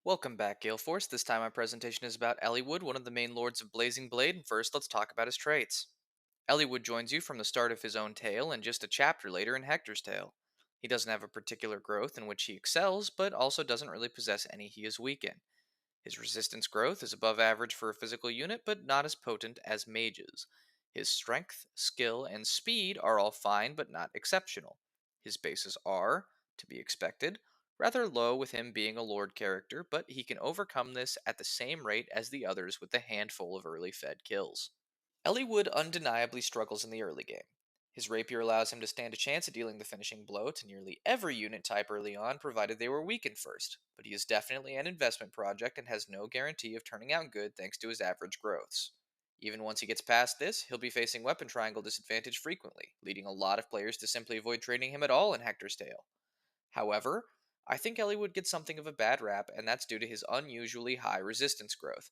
Welcome back, Gale Force. This time our presentation is about Eliwood, one of the main lords of Blazing Blade, and first let's talk about his traits. Eliwood joins you from the start of his own tale and just a chapter later in Hector's tale. He doesn't have a particular growth in which he excels, but also doesn't really possess any he is weak in. His resistance growth is above average for a physical unit, but not as potent as mages. His strength, skill, and speed are all fine, but not exceptional. His bases are, to be expected, rather low with him being a lord character, but he can overcome this at the same rate as the others with a handful of early fed kills. Eliwood undeniably struggles in the early game. His rapier allows him to stand a chance at dealing the finishing blow to nearly every unit type early on, provided they were weakened first, but he is definitely an investment project and has no guarantee of turning out good thanks to his average growths. Even once he gets past this, he'll be facing weapon triangle disadvantage frequently, leading a lot of players to simply avoid trading him at all in Hector's Tale. However, I think Eliwood gets something of a bad rap, and that's due to his unusually high resistance growth.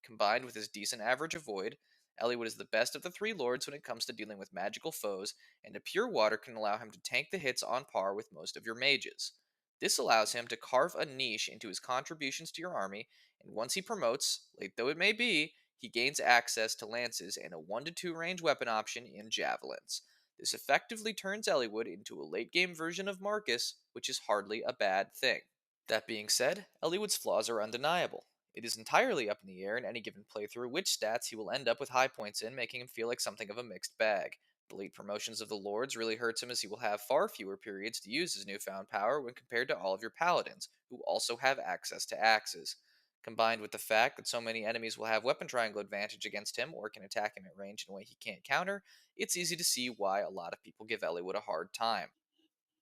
Combined with his decent average avoid, Eliwood is the best of the three lords when it comes to dealing with magical foes, and a pure water can allow him to tank the hits on par with most of your mages. This allows him to carve a niche into his contributions to your army, and once he promotes, late though it may be, he gains access to lances and a 1 to 2 range weapon option in javelins. This effectively turns Eliwood into a late game version of Marcus, which is hardly a bad thing. That being said, Eliwood's flaws are undeniable. It is entirely up in the air in any given playthrough which stats he will end up with high points in, making him feel like something of a mixed bag. The late promotions of the Lords really hurts him as he will have far fewer periods to use his newfound power when compared to all of your Paladins, who also have access to axes. Combined with the fact that so many enemies will have weapon triangle advantage against him or can attack him at range in a way he can't counter, it's easy to see why a lot of people give Eliwood a hard time.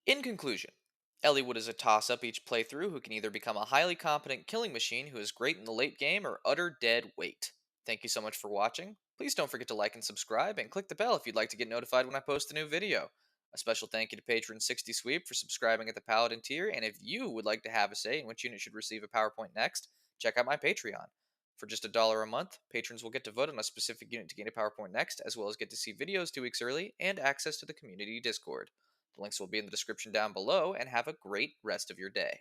In conclusion, Eliwood is a toss up each playthrough who can either become a highly competent killing machine who is great in the late game or utter dead weight. Thank you so much for watching. Please don't forget to like and subscribe and click the bell if you'd like to get notified when I post a new video. A special thank you to patron 60 Sweep for subscribing at the Paladin tier, and if you would like to have a say in which unit should receive a PowerPoint next, check out my Patreon. For just $1 a month, patrons will get to vote on a specific unit to gain a PowerPoint next, as well as get to see videos 2 weeks early and access to the community Discord. The links will be in the description down below, and have a great rest of your day.